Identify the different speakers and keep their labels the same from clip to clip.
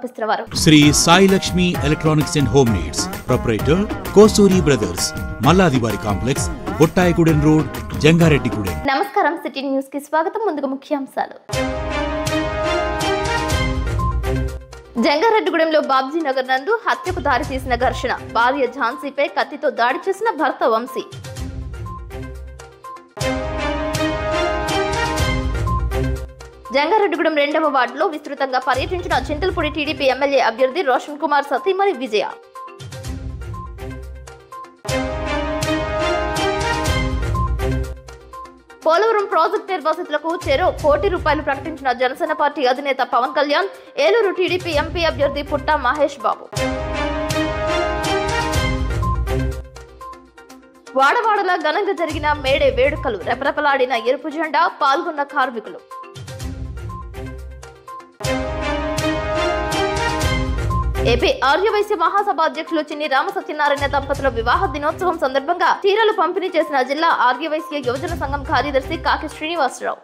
Speaker 1: సమర్పిస్తున్నవారు
Speaker 2: Shri Sai Lakshmi electronics and home needs, proprietor Kosuri brothers, Malladivari complex, Bottayigudem road, Jangareddigudem.
Speaker 1: నమస్కారం, city news కి స్వాగతం. ముందుగా ముఖ్యాంశాలు. జంగారెడ్డిగూడెంలో బాబ్జీ నగర్ నందు హత్యకు దారి తీసిన ఘర్షణ. భార్య ఝాన్సీపై కత్తితో దాడి చేసిన భర్త వంశీ. జంగారెడ్డిగూడెం 2వ వార్డులో విస్తృతంగా పర్యటించిన చింతలపూడి టీడీపీ ఎమ్మెల్యే అభ్యర్థి రోషన్ కుమార్ సతీమణి విజయ. పోలవరం ప్రాజెక్టు నిర్వాసితులకు చెరో ₹1 కోటి ప్రకటించిన జనసేన పార్టీ అధినేత పవన్ కళ్యాణ్. ఏలూరు టీడీపీ ఎంపీ అభ్యర్థి పుట్టా మహేష్ బాబు. వాడవాడలా ఘనంగా జరిగిన మేడే వేడుకలు. రెపరెపలాడిన ఎరుపు జెండా, పాల్గొన్న కార్మికులు. ఏపీ ఆర్యవైశ్య మహాసభ అధ్యక్షులు చిన్ని రామసత్యనారాయణ దంపతుల వివాహ దినోత్సవం సందర్భంగా చీరలు పంపిణీ చేసిన జిల్లా ఆర్యవైశ్య యువజన సంఘం కార్యదర్శి కాకి శ్రీనివాసరావు.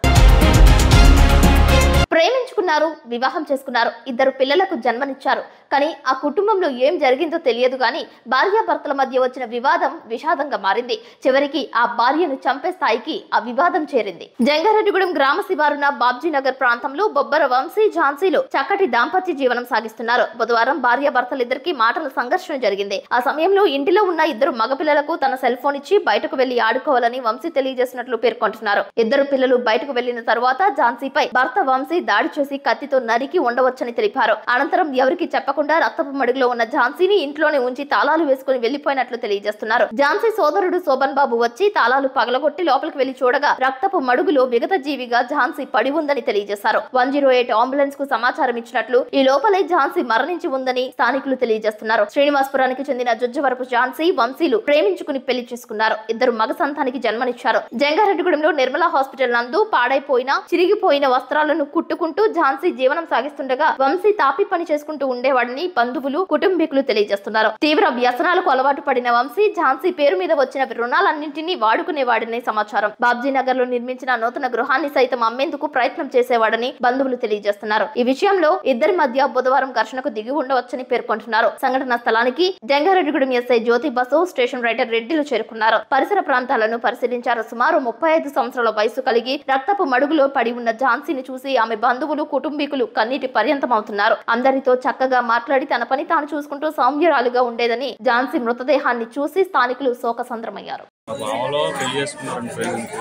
Speaker 1: ప్రేమించుకున్నారు, వివాహం చేసుకున్నారు, 2 పిల్లలకు జన్మనిచ్చారు. కానీ ఆ కుటుంబంలో ఏం జరిగిందో తెలియదు గాని భార్యాభర్తల మధ్య వచ్చిన వివాదం విషాదంగా మారింది. చివరికి ఆ భార్యను చంపే స్థాయికి ఆ వివాదం చేరింది. జంగారెడ్డిగూడెం గ్రామ శివారున బాబ్జీ నగర్ ప్రాంతంలో బొబ్బర వంశీ, ఝాన్సీలు చక్కటి దాంపత్య జీవనం సాగిస్తున్నారు. బుధవారం భార్యాభర్తలిద్దరికీ మాటల సంఘర్షణ జరిగింది. ఆ సమయంలో ఇంటిలో ఉన్న 2 మగపిల్లలకు తన సెల్ ఫోన్ ఇచ్చి బయటకు వెళ్లి ఆడుకోవాలని వంశీ తెలియజేసినట్లు పేర్కొంటున్నారు. 2 పిల్లలు బయటకు వెళ్లిన తర్వాత ఝాన్సీపై భర్త వంశీ దాడి చేసి కత్తితో నరికి ఉండవచ్చని తెలిపారు. అనంతరం ఎవరికి చెప్పకుండా రక్తపు మడుగులో ఉన్న ఝాన్సీని ఇంట్లోనే ఉంచి తాళాలు వేసుకుని వెళ్లిపోయినట్లు తెలియజేస్తున్నారు. ఝాన్సీ సోదరుడు శోభన్ బాబు వచ్చి తాళాలు పగలగొట్టి లోపలికి వెళ్లి చూడగా రక్తపు మడుగులో విగత జీవిగా ఝాన్సీ పడి ఉందని తెలియజేశారు. 108 అంబులెన్స్ కు సమాచారం ఇచ్చినట్లు, ఈ లోపలే ఝాన్సీ మరణించి ఉందని స్థానికులు తెలియజేస్తున్నారు. శ్రీనివాసపురానికి చెందిన జుజ్జవరపు ఝాన్సీ, వంశీలు ప్రేమించుకుని పెళ్లి చేసుకున్నారు. 2 మగ సంతానికి జన్మనిచ్చారు. జంగారెడ్డిగూడెంలో నిర్మలా హాస్పిటల్ నందు పాడైపోయిన, చిరిగిపోయిన వస్త్రాలను కుట్టుకుంటూ ఝాన్సీ జీవనం సాగిస్తుండగా వంశీ తాపి పని చేసుకుంటూ ఉండేవాడని బంధువులు, కుటుంబీకులు తెలియజేస్తున్నారు. తీవ్ర వ్యసనాలకు అలవాటు పడిన వంశీ ఝాన్సీ పేరు మీద వచ్చిన రుణాలన్నింటినీ వాడుకునేవాడని సమాచారం. బాబ్జీ నగర్ లో నిర్మించిన నూతన గృహాన్ని సైతం అమ్మేందుకు ప్రయత్నం చేసేవాడని బంధువులు తెలియజేస్తున్నారు. ఈ విషయంలో ఇద్దరి మధ్య బుధవారం ఘర్షణకు దిగి ఉండవచ్చని పేర్కొంటున్నారు. సంఘటన స్థలానికి జంగారెడ్డిగూడెం ఎస్ఐ జ్యోతి బసు, స్టేషన్ రైటర్ రెడ్డిలు చేరుకున్నారు. పరిసర ప్రాంతాలను పరిశీలించారు. సుమారు 35 సంవత్సరాల వయసు కలిగి రక్తపు మడుగులో పడి ఉన్న ఝాన్సీని చూసి ఆమె బంధువులు, కుటుంబీకులు కన్నీటి పర్యంతమవుతున్నారు. అందరితో చక్కగా మాట్లాడి తన పని తాను చూసుకుంటూ సౌమ్యరాలుగా ఉండేదని ఝాన్సీ మృతదేహాన్ని చూసి స్థానికులు శోకసంద్రమయ్యారు.
Speaker 3: బావలో పెళ్లి చేసుకున్నారండి, ప్రేమించి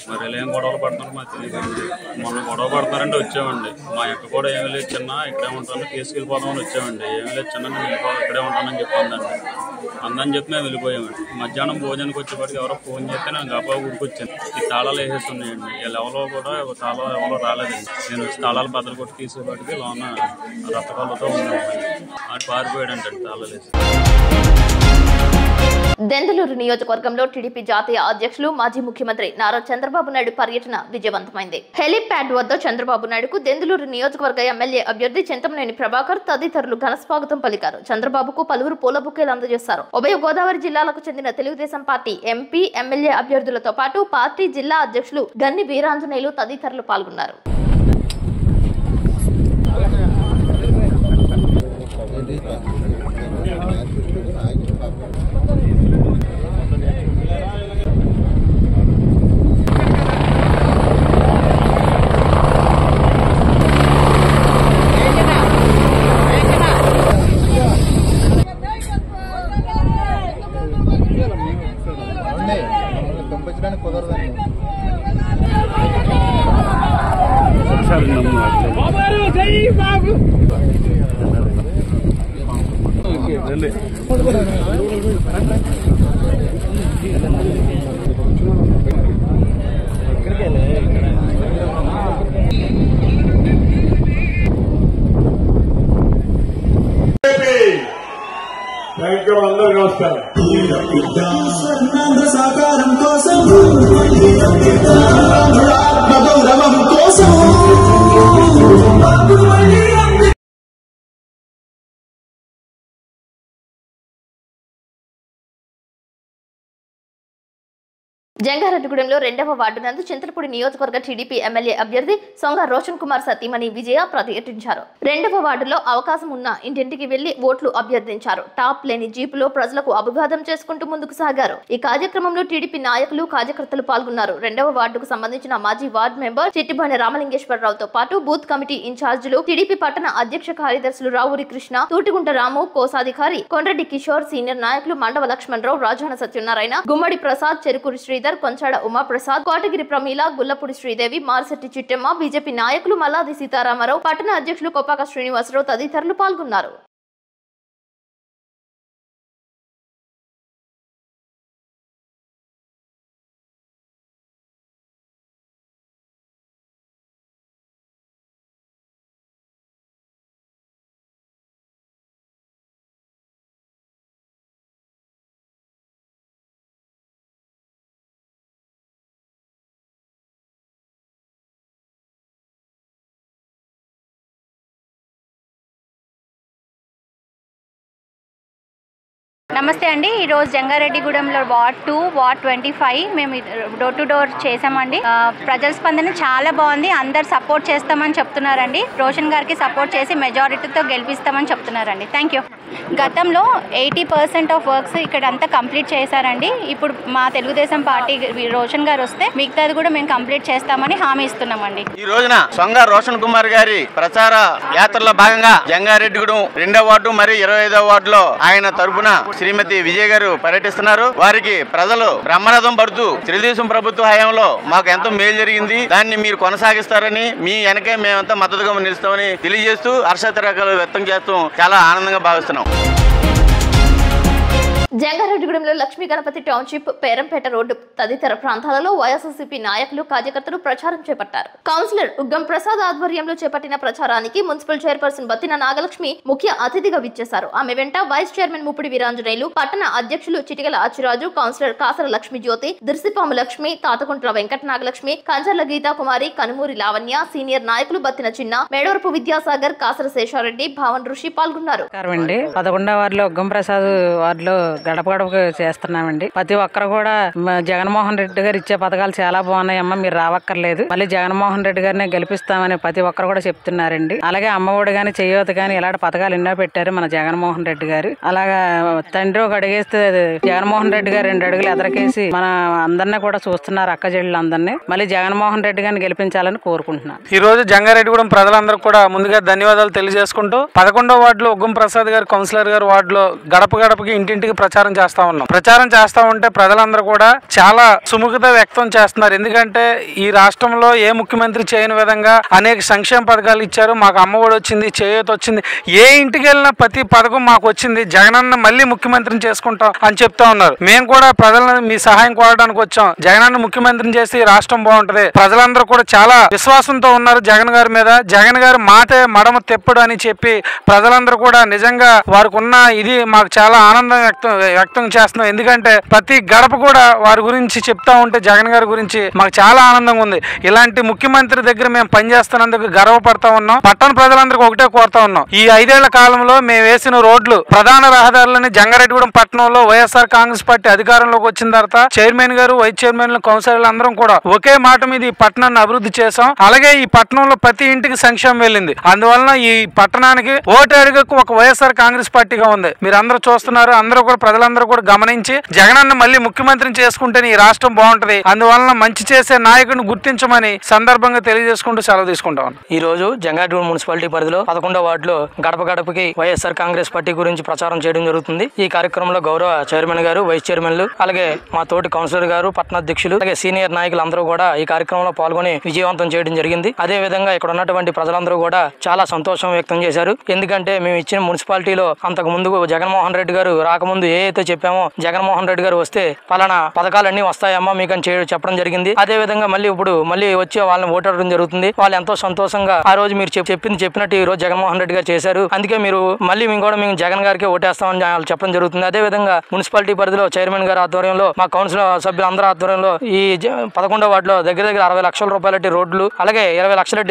Speaker 3: మరి ఇలా ఏం గొడవలు పడుతున్నారు మాకు తెలియదండి. మొన్న గొడవ పడతారంటే వచ్చామండి. మా యొక్క కూడా ఏమీ లేదు, చిన్న ఇక్కడే ఉంటాను, తీసుకెళ్ళిపోదామని వచ్చామండి. ఏమీ లేదు చిన్న, నేను ఇక్కడే ఉంటానని చెప్పిందండి. అందని చెప్పి మేము వెళ్ళిపోయామండి. మధ్యాహ్నం భోజనానికి వచ్చేప్పటికి ఎవరో ఫోన్ చేస్తే నేను గబా ఊరికొచ్చాను. ఈ తాళాలు వేసేసి ఉన్నాయండి. వీళ్ళు ఎవరో కూడా తాళాలు ఎవరో రాలేదండి. నేను వచ్చి తాళాలు బద్దలు కొట్టి తీసేపటికి లోన రక్తకాలతో ఉన్నాను. అటు పారిపోయాడంటండి తాళాలు వేసి.
Speaker 1: దెందులూరు నియోజకవర్గంలో టీడీపీ జాతీయ అధ్యక్షులు, మాజీ ముఖ్యమంత్రి నారా చంద్రబాబు నాయుడు పర్యటన విజయవంతమైంది. హెలీప్యాడ్ వద్ద చంద్రబాబు నాయుడుకు దెందులూరు నియోజకవర్గ ఎమ్మెల్యే అభ్యర్థి చింతమనేని ప్రభాకర్ తదితరులు ఘనస్వాగతం పలికారు. చంద్రబాబుకు పలువురు పూల బుకేలు అందజేశారు. ఉభయ గోదావరి జిల్లాలకు చెందిన తెలుగుదేశం పార్టీ ఎంపీ, ఎమ్మెల్యే అభ్యర్థులతో పాటు పార్టీ జిల్లా అధ్యక్షులు గన్ని వీరాంజనేయులు తదితరులు పాల్గొన్నారు.
Speaker 4: సాకారం కోసం ఆత్మగౌరవం కోసం
Speaker 1: జంగారెడ్డిగూడెంలో 2వ వార్డు నందు చింతలపూడి నియోజకవర్గ టీడీపీ ఎమ్మెల్యే అభ్యర్థి సొంగ రోషన్ కుమార్ సతీమణి విజయ పర్యటించారు. 2వ వార్డులో అవకాశం ఉన్న ఇంటింటికి వెళ్లి ఓట్లు అభ్యర్థించారు. టాప్ లేని జీపులో ప్రజలకు అభివాదం చేసుకుంటూ ముందుకు సాగారు. ఈ కార్యక్రమంలో టీడీపీ నాయకులు కార్యకర్తలు పాల్గొన్నారు. 2వ వార్డుకు సంబంధించిన మాజీ వార్డు మెంబర్ చిట్టిబాణి రామలింగేశ్వరరావుతో పాటు బూత్ కమిటీ ఇన్ఛార్జీలు, టీడీపీ పట్టణ అధ్యక్ష కార్యదర్శులు రావురి కృష్ణ, తూటిగుంట రాము, కోశాధికారి కొండ్రెడ్డి కిషోర్, సీనియర్ నాయకులు మండవ లక్ష్మణరావు, రాజాన సత్యనారాయణ, గుమ్మడి ప్రసాద్, చెరుకూరి శ్రీధర్, కొంచాడ ఉమాప్రసాద్, కోటగిరి ప్రమీల, గుల్లపూడి శ్రీదేవి, మారిశెట్టి చిట్టమ్మ, బీజేపీ నాయకులు మల్లాది సీతారామరావు, పట్టణ అధ్యక్షులు కొప్పాక శ్రీనివాసరావు తదితరులు పాల్గొన్నారు.
Speaker 5: నమస్తే అండి. ఈరోజు జంగారెడ్డిగూడెంలో వార్డ్ 2, వార్డ్ 25 మేము డోర్ టు డోర్ చేసామండి. ప్రజల స్పందన చాలా బాగుంది. అందరు సపోర్ట్ చేస్తామని చెప్తున్నారండి. రోషన్ గారికి సపోర్ట్ చేసి మెజారిటీతో గెలిపిస్తామని చెప్తున్నారండి. Thank you. గతంలో 80% ఆఫ్ వర్క్స్ ఇక్కడ అంతా కంప్లీట్ చేశారండి. ఇప్పుడు మా తెలుగుదేశం పార్టీ రోషన్ గారు వస్తే మిగతాది కూడా మేము కంప్లీట్ చేస్తామని హామీ ఇస్తున్నామండి.
Speaker 6: ఈ రోజున సొంగ రోషన్ కుమార్ గారి ప్రచార యాత్రలో భాగంగా జంగారెడ్డిగూడెం 2వ వార్డు మరియు 25వ వార్డులో ఆయన తరపున శ్రీమతి విజయ్ గారు పర్యటిస్తున్నారు. వారికి ప్రజలు బ్రహ్మరథం పడుతూ తెలుగుదేశం ప్రభుత్వ హయాంలో మాకు ఎంతో మేలు జరిగింది, దాన్ని మీరు కొనసాగిస్తారని, మీ వెనకే మేమంతా మద్దతుగా నిలుస్తామని తెలియజేస్తూ హర్షాతిరేకాలు వ్యక్తం చేస్తూ చాలా ఆనందంగా భావిస్తున్నాం.
Speaker 1: జంగారెడ్డిగూడెంలో లక్ష్మీ గణపతి టౌన్షిప్, పేరంపేట రోడ్డు తదితర ప్రాంతాలలో వైఎస్ఆర్సీపీ నాయకులు, కార్యకర్తలు ప్రచారం చేపట్టారు. కౌన్సిలర్ ఉగ్గం ప్రసాద్ ఆధ్వర్యంలో చేపట్టిన ప్రచారానికి మున్సిపల్ చైర్పర్సన్ బత్తిన నాగలక్ష్మి ముఖ్య అతిథిగా విచ్చేశారు. ఆమె వెంట వైస్ చైర్మన్ ముప్పిడి వీరాంజనేయులు, పట్టణ అధ్యక్షులు చిటికల అచ్చిరాజు, కౌన్సిలర్ కాసర లక్ష్మి జ్యోతి, దిర్సిపాము లక్ష్మి, తాతకుంట్ల వెంకట నాగలక్ష్మి, కంచర్ల గీతాకుమారి, కనుమూరి లావణ్య, సీనియర్ నాయకులు బత్తిన చిన్న, మేడవరపు విద్యాసాగర్, కాసర శేషారెడ్డి, భావన్ ఋషి పాల్గొన్నారు.
Speaker 7: 11వ వార్డులో ఉగ్గం ప్రసాద్ వార్డులో గడప గడప చేస్తున్నామండి. ప్రతి ఒక్కరు కూడా జగన్మోహన్ రెడ్డి గారు ఇచ్చే పథకాలు చాలా బాగున్నాయమ్మా, మీరు రావక్కర్లేదు, మళ్ళీ జగన్మోహన్ రెడ్డి గారినే గెలిపిస్తామని ప్రతి ఒక్కరు కూడా చెప్తున్నారండి. అలాగే అమ్మఒడి గాని, చెయ్యోత గాని ఇలాంటి పథకాలు ఎన్నో పెట్టారు మన జగన్మోహన్ రెడ్డి గారు. అలాగా తండ్రి ఒక అడిగేస్తే జగన్మోహన్ రెడ్డి గారు 2 అడుగులు ఎదరకేసి మన అందరినీ కూడా చూస్తున్నారు, అక్క చెల్లెలు అందరినీ. మళ్ళీ జగన్మోహన్ రెడ్డి గారిని గెలిపించాలని కోరుకుంటున్నాను.
Speaker 8: ఈ రోజు జంగారెడ్డిగూడెం ప్రజలందరూ కూడా ముందుగా ధన్యవాదాలు తెలియజేసుకుంటూ 11వ వార్డులో ఉగ్గం ప్రసాద్ గారు కౌన్సిలర్ గారు వార్డులో గడప గడపకి ఇంటింటికి ప్రచారం చేస్తా ఉంటే ప్రజలందరూ కూడా చాలా సుముఖత వ్యక్తం చేస్తున్నారు. ఎందుకంటే ఈ రాష్ట్రంలో ఏ ముఖ్యమంత్రి చేయని విధంగా అనేక సంక్షేమ పథకాలు ఇచ్చారు. మాకు అమ్మఒడి వచ్చింది, చేయూత వచ్చింది, ఏ ఇంటికి వెళ్ళినా ప్రతి పథకం మాకు వచ్చింది, జగనన్న మళ్ళీ ముఖ్యమంత్రిని చేసుకుంటాం అని చెప్తా ఉన్నారు. మేము కూడా ప్రజలను మీ సహాయం కోరడానికి వచ్చాం. జగనన్న ముఖ్యమంత్రిని చేసి రాష్ట్రం బాగుంటది. ప్రజలందరూ కూడా చాలా విశ్వాసంతో ఉన్నారు జగన్ గారి మీద. జగన్ గారి మాటే మడమ తెప్పుడు అని చెప్పి ప్రజలందరూ కూడా నిజంగా వారికి ఉన్న ఇది మాకు చాలా ఆనందం వ్యక్తం చేస్తున్నాం. ఎందుకంటే ప్రతి గడప కూడా వారి గురించి చెప్తా ఉంటే జగన్ గారి గురించి మాకు చాలా ఆనందంగా ఉంది. ఇలాంటి ముఖ్యమంత్రి దగ్గర మేము పనిచేస్తున్నందుకు గర్వపడతా ఉన్నాం. పట్టణ ప్రజలందరికీ ఒకటే కోరుతా ఉన్నాం, ఈ 5 ఏళ్ల కాలంలో మేము వేసిన రోడ్లు, ప్రధాన రహదారులని జంగారెడ్డిగూడెం పట్టణంలో వైఎస్ఆర్ కాంగ్రెస్ పార్టీ అధికారంలోకి వచ్చిన తర్వాత చైర్మన్ గారు, వైస్ చైర్మన్లు, కౌన్సిలర్లు అందరం కూడా ఒకే మాట మీద ఈ పట్టణాన్ని అభివృద్ధి చేశాం. అలాగే ఈ పట్టణంలో ప్రతి ఇంటికి సంక్షేమం వెళ్ళింది. అందువలన ఈ పట్టణానికి ఓటు అడుగుకు ఒక వైఎస్ఆర్ కాంగ్రెస్ పార్టీగా ఉంది. మీరు అందరూ చూస్తున్నారు. అందరూ కూడా ప్రజలందరూ కూడా గమనించి జగనన్న మళ్ళీ ముఖ్యమంత్రిని చేసుకుంటేనే ఈ రాష్ట్రం బాగుంటది. అందువలన మంచి చేసే నాయకుడిని గుర్తించమని సందర్భంగా తెలియజేసుకుంటూ సెలవు తీసుకుంటాం.
Speaker 9: ఈ రోజు జంగారెడ్డిగూడెం మున్సిపాలిటీ పరిధిలో 11వ వార్డులో గడప గడపకి వైఎస్ఆర్ కాంగ్రెస్ పార్టీ గురించి ప్రచారం చేయడం జరుగుతుంది. ఈ కార్యక్రమంలో గౌరవ చైర్మన్ గారు, వైస్ చైర్మన్లు, అలాగే మా తోటి కౌన్సిలర్ గారు, పట్టణాధ్యక్షులు, అలాగే సీనియర్ నాయకులు అందరూ కూడా ఈ కార్యక్రమంలో పాల్గొని విజయవంతం చేయడం జరిగింది. అదే విధంగా ఇక్కడ ఉన్నటువంటి ప్రజలందరూ కూడా చాలా సంతోషం వ్యక్తం చేశారు. ఎందుకంటే మేము ఇచ్చిన మున్సిపాలిటీలో అంతకు ముందు జగన్మోహన్ రెడ్డి గారు రాకముందు ఏ అయితే చెప్పామో జగన్మోహన్ రెడ్డి గారు వస్తే పలానా పథకాలన్నీ వస్తాయమ్మా మీకు అని చెప్పడం జరిగింది. అదే విధంగా మళ్ళీ వచ్చి వాళ్ళని ఓటాడడం జరుగుతుంది. వాళ్ళు ఎంతో సంతోషంగా ఆ రోజు మీరు చెప్పినట్టు ఈ రోజు జగన్మోహన్ రెడ్డి గారు చేశారు. అందుకే మేము మేము జగన్ గారికి ఓటేస్తామని చెప్పడం జరుగుతుంది. అదే విధంగా మున్సిపాలిటీ పరిధిలో చైర్మన్ గారి ఆధ్వర్యంలో, మా కౌన్సిల్ సభ్యులు అందరూ ఆధ్వర్యంలో ఈ 11వ వార్డులో దగ్గర 60 లక్షల రూపాయల రోడ్లు, అలాగే 20 లక్షల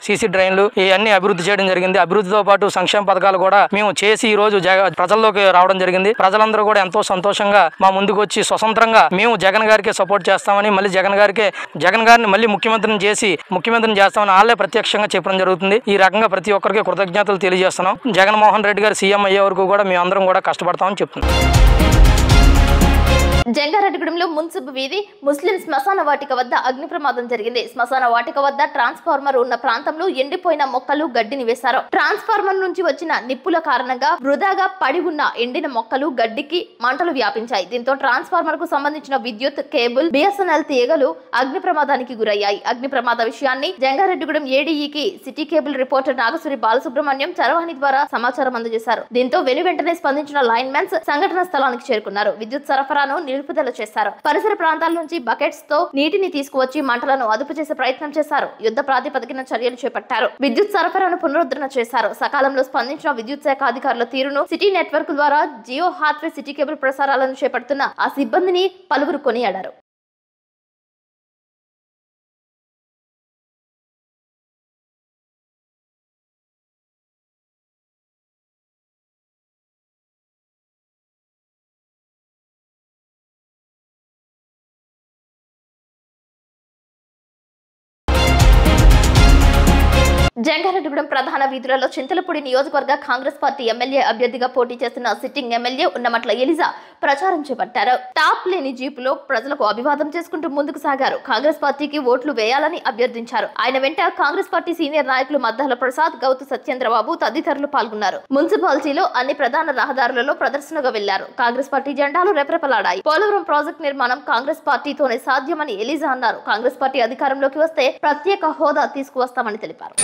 Speaker 9: సీసీ డ్రైన్లు ఇవన్నీ అభివృద్ధి చేయడం జరిగింది. అభివృద్ధితో పాటు సంక్షేమ పథకాలు కూడా మేము చేసి ఈ రోజు ప్రజల్లోకి రావడం జరిగింది. ప్రజలందరూ ప్రజలందరూ కూడా ఎంతో సంతోషంగా మా ముందుకు వచ్చి స్వతంత్రంగా మేము జగన్ గారికి సపోర్ట్ చేస్తామని, మళ్ళీ జగన్ గారిని మళ్ళీ ముఖ్యమంత్రిని చేస్తామని వాళ్ళే ప్రత్యక్షంగా చెప్పడం జరుగుతుంది. ఈ రకంగా ప్రతి ఒక్కరికి కృతజ్ఞతలు తెలియజేస్తున్నాం. జగన్మోహన్ రెడ్డి గారు సీఎం అయ్యే వరకు కూడా మేము అందరం కూడా కష్టపడతామని చెప్తున్నాం.
Speaker 1: జంగారెడ్డిగూడెంలో మున్సిపల్ వీధి ముస్లిం శ్మశాన వాటిక వద్ద అగ్ని ప్రమాదం జరిగింది. శ్మశాన వాటిక వద్ద ట్రాన్స్ఫార్మర్ ఉన్న ప్రాంతంలో ఎండిపోయిన మొక్కలు గడ్డిని వేశారు. ట్రాన్స్ఫార్మర్ నుంచి వచ్చిన నిప్పుల కారణంగా వృధాగా పడి ఉన్న ఎండిన మొక్కలు గడ్డికి మంటలు వ్యాపించాయి. దీంతో ట్రాన్స్ఫార్మర్ కు సంబంధించిన విద్యుత్ కేబుల్, బిఎస్ఎన్ఎల్ తీగలు అగ్ని ప్రమాదానికి గురయ్యాయి. అగ్ని ప్రమాద విషయాన్ని జంగారెడ్డిగూడెం ఏడీఈకి city cable reporter Nagasuri Balasubrahmanyam చరవాణి ద్వారా సమాచారం అందజేశారు. దీంతో వెంటనే స్పందించిన లైన్ మెన్స్ సంఘటన స్థలానికి చేరుకున్నారు. విద్యుత్ సరఫరాను నిలుపుదల చేశారు. పరిసర ప్రాంతాల నుంచి బకెట్స్ తో నీటిని తీసుకువచ్చి మంటలను అదుపు చేసే ప్రయత్నం చేశారు. యుద్ధ ప్రాతిపదికన చర్యలు చేపట్టారు. విద్యుత్ సరఫరాను పునరుద్ధరణ చేశారు. సకాలంలో స్పందించిన విద్యుత్ శాఖ అధికారుల తీరును, సిటీ నెట్వర్క్ ద్వారా జియో హాత్వే సిటీ కేబుల్ ప్రసారాలను చేపడుతున్న ఆ సిబ్బందిని పలువురు కొనియాడారు. జంగారెడ్డిగూడెం ప్రధాన వీధులలో చింతలపూడి నియోజకవర్గ కాంగ్రెస్ పార్టీ ఎమ్మెల్యే అభ్యర్థిగా పోటీ చేస్తున్న సిట్టింగ్ ఎమ్మెల్యే ఉన్నమట్ల ఎలిజా ప్రచారం చేపట్టారు. టాప్ లేని జీపులో ప్రజలకు అభివాదం చేసుకుంటూ ముందుకు సాగారు. కాంగ్రెస్ పార్టీకి ఓట్లు వేయాలని అభ్యర్థించారు. ఆయన వెంట కాంగ్రెస్ పార్టీ సీనియర్ నాయకులు మద్దాల ప్రసాద్, గౌతు సత్యేంద్రబాబు తదితరులు పాల్గొన్నారు. మున్సిపాలిటీలో అన్ని ప్రధాన రహదారులలో ప్రదర్శనగా వెళ్లారు. కాంగ్రెస్ పార్టీ జెండాలు రెపరెపలాడాయి. పోలవరం ప్రాజెక్టు నిర్మాణం కాంగ్రెస్ పార్టీతోనే సాధ్యమని ఎలిజా అన్నారు. కాంగ్రెస్ పార్టీ అధికారంలోకి వస్తే ప్రత్యేక హోదా తీసుకువస్తామని తెలిపారు.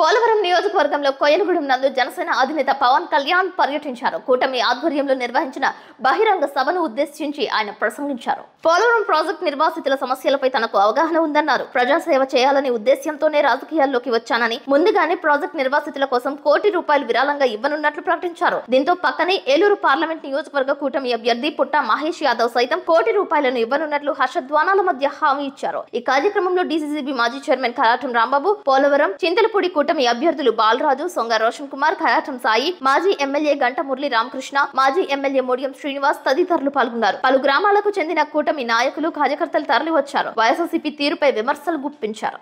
Speaker 1: పోలవరం నియోజకవర్గంలో కోయలగూడెం నందు జనసేన అధినేత పవన్ కళ్యాణ్ పర్యటించారు. కూటమి ఆధ్వర్యంలో నిర్వహించిన బహిరంగ సభను ఉద్దేశించి ఆయన ప్రసంగించారు. పోలవరం ప్రాజెక్టు నిర్వాసితుల సమస్యలపై తనకు అవగాహన ఉందన్నారు. ప్రజాసేవ చేయాలనే ఉద్దేశ్యంతోనే రాజకీయాల్లోకి వచ్చానని, ముందుగానే ప్రాజెక్టు నిర్వాసితుల కోసం ₹1 కోటి విరాళంగా ఇవ్వనున్నట్లు ప్రకటించారు. దీంతో పక్కనే ఏలూరు పార్లమెంట్ నియోజకవర్గ కూటమి అభ్యర్థి పుట్ట మహేష్ యాదవ్ సైతం ₹1 ఇవ్వనున్నట్లు హర్షధ్వానాల మధ్య హామీ ఇచ్చారు. ఈ కార్యక్రమంలో డీసీసీబీ మాజీ చైర్మన్ ఖయాటం రాంబాబు, పోలవరం చింతలపూడి కూటమి అభ్యర్థులు బాలరాజు, సొంగ రోషన్ కుమార్, ఖయాటం సాయి, మాజీ ఎమ్మెల్యే గంట మురళి రామకృష్ణ, మాజీ ఎమ్మెల్యే మోడియం శ్రీనివాస్ తదితరులు పాల్గొన్నారు. పలు గ్రామాలకు చెందిన కూటమి నాయకులు, కార్యకర్తలు తరలి వచ్చారు. వైఎస్ఆర్సీపీ తీరుపై విమర్శలు గుప్పించారు.